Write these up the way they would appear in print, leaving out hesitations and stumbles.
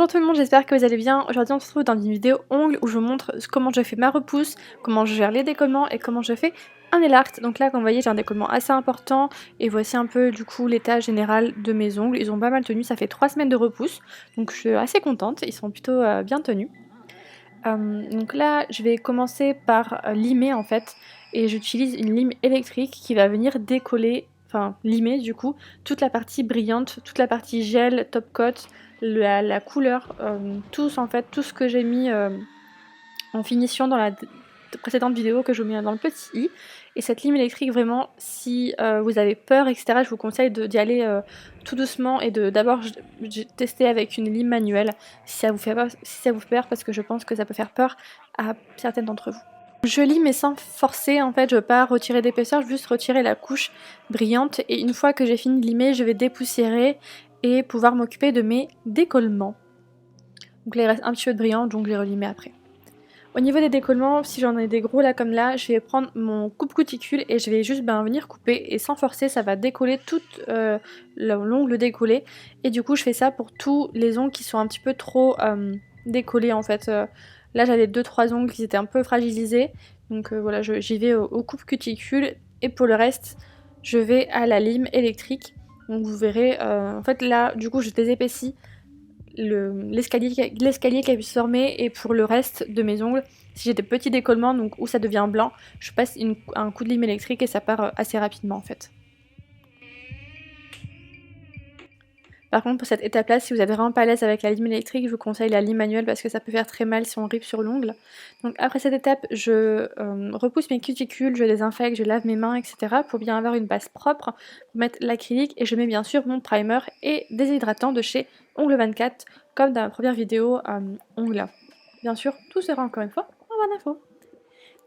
Bonjour tout le monde, j'espère que vous allez bien. Aujourd'hui on se retrouve dans une vidéo ongles où je vous montre comment je fais ma repousse, comment je gère les décollements et comment je fais un nail art. Donc là comme vous voyez j'ai un décollement assez important et voici un peu du coup l'état général de mes ongles. Ils ont pas mal tenu, ça fait 3 semaines de repousse donc je suis assez contente, ils sont plutôt bien tenus. Donc là je vais commencer par limer en fait et j'utilise une lime électrique qui va venir décoller, enfin limer du coup, toute la partie brillante, toute la partie gel, top coat, la couleur, tous en fait, tout ce que j'ai mis en finition dans la précédente vidéo que je vous mets dans le petit i. Et cette lime électrique vraiment si vous avez peur etc, je vous conseille d'y aller tout doucement et de d'abord tester avec une lime manuelle si ça vous fait peur parce que je pense que ça peut faire peur à certaines d'entre vous. Je lime mais sans forcer en fait, je veux pas retirer d'épaisseur, je veux juste retirer la couche brillante et une fois que j'ai fini de limer je vais dépoussiérer et pouvoir m'occuper de mes décollements. Donc là il reste un petit peu de brillant donc je vais relimer après. Au niveau des décollements, si j'en ai des gros là comme là, je vais prendre mon coupe-cuticule et je vais juste venir couper et sans forcer ça va décoller tout l'ongle décollé et du coup je fais ça pour tous les ongles qui sont un petit peu trop décollés en fait. Là j'avais 2-3 ongles qui étaient un peu fragilisés donc voilà j'y vais au coupe-cuticule et pour le reste je vais à la lime électrique. Donc vous verrez, en fait là du coup je désépaissis l'escalier qui a pu se former et pour le reste de mes ongles, si j'ai des petits décollements donc où ça devient blanc, je passe un coup de lime électrique et ça part assez rapidement en fait. Par contre pour cette étape là, si vous êtes vraiment pas à l'aise avec la lime électrique, je vous conseille la lime manuelle parce que ça peut faire très mal si on rip sur l'ongle. Donc après cette étape, je repousse mes cuticules, je désinfecte, je lave mes mains etc. pour bien avoir une base propre, pour mettre l'acrylique et je mets bien sûr mon primer et déshydratant de chez Ongle 24 comme dans ma première vidéo ongles. Bien sûr, tout sera encore une fois en barre d'infos.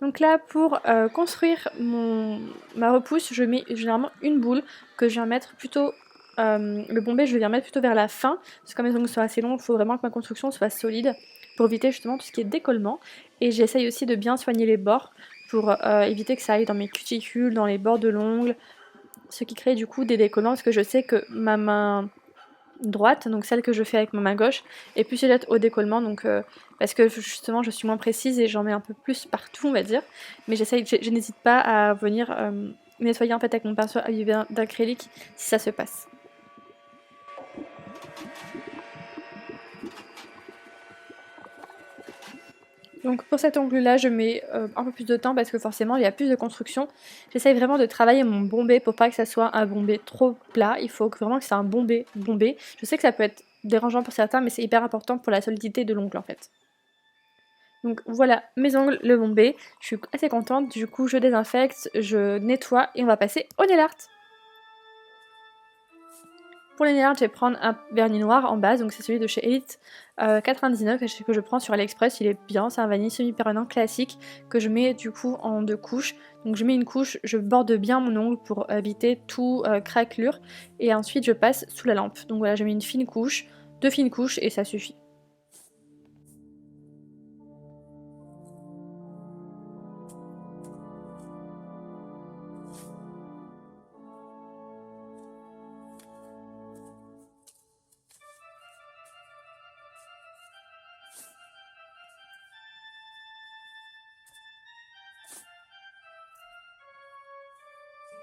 Donc là pour construire ma repousse, je mets généralement une boule que je viens mettre plutôt, le bombé je vais mettre plutôt vers la fin, parce que comme les ongles sont assez longs, il faut vraiment que ma construction soit solide pour éviter justement tout ce qui est décollement. Et j'essaye aussi de bien soigner les bords pour éviter que ça aille dans mes cuticules, dans les bords de l'ongle, ce qui crée du coup des décollements parce que je sais que ma main droite, donc celle que je fais avec ma main gauche, est plus sujette au décollement, donc parce que justement je suis moins précise et j'en mets un peu plus partout on va dire, mais je n'hésite pas à venir nettoyer en fait avec mon pinceau à huile d'acrylique si ça se passe. Donc pour cet ongle là je mets un peu plus de temps parce que forcément il y a plus de construction. J'essaye vraiment de travailler mon bombé pour pas que ça soit un bombé trop plat, il faut vraiment que c'est un bombé. Je sais que ça peut être dérangeant pour certains mais c'est hyper important pour la solidité de l'ongle en fait. Donc voilà mes ongles, le bombé, je suis assez contente, du coup je désinfecte, je nettoie et on va passer au nail art. Pour les nail art, je vais prendre un vernis noir en base, donc c'est celui de chez Elite 99 que je prends sur AliExpress, il est bien, c'est un vernis semi-permanent classique que je mets du coup en 2 couches. Donc je mets une couche, je borde bien mon ongle pour éviter tout craquelure et ensuite je passe sous la lampe. Donc voilà, je mets une fine couche, 2 fines couches et ça suffit.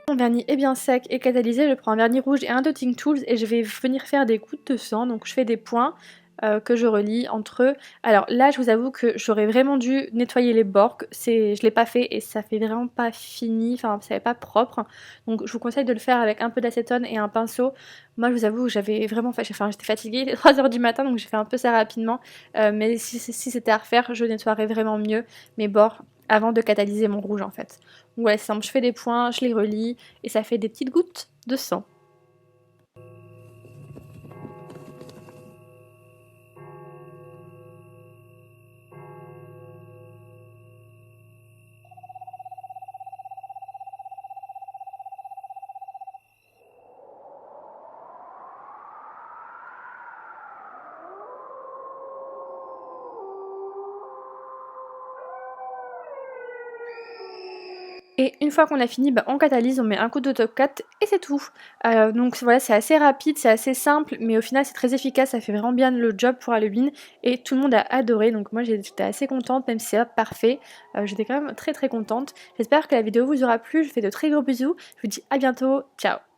Mon vernis est bien sec et catalysé, je prends un vernis rouge et un Dotting Tools et je vais venir faire des gouttes de sang, donc je fais des points que je relie entre eux. Alors là je vous avoue que j'aurais vraiment dû nettoyer les bords, je l'ai pas fait et ça fait vraiment pas fini, enfin ça n'est pas propre, donc je vous conseille de le faire avec un peu d'acétone et un pinceau. Moi je vous avoue que j'avais vraiment, j'étais fatiguée, il est 3h du matin donc j'ai fait un peu ça rapidement, mais si c'était à refaire je nettoierais vraiment mieux mes bords avant de catalyser mon rouge en fait. Donc voilà c'est simple, je fais des points, je les relie et ça fait des petites gouttes de sang. Et une fois qu'on a fini, bah, on catalyse, on met un coup de top 4 et c'est tout. Donc voilà, c'est assez rapide, c'est assez simple, mais au final c'est très efficace, ça fait vraiment bien le job pour Halloween et tout le monde a adoré. Donc moi j'étais assez contente, même si c'est pas parfait, j'étais quand même très contente. J'espère que la vidéo vous aura plu, je vous fais de très gros bisous, je vous dis à bientôt, ciao!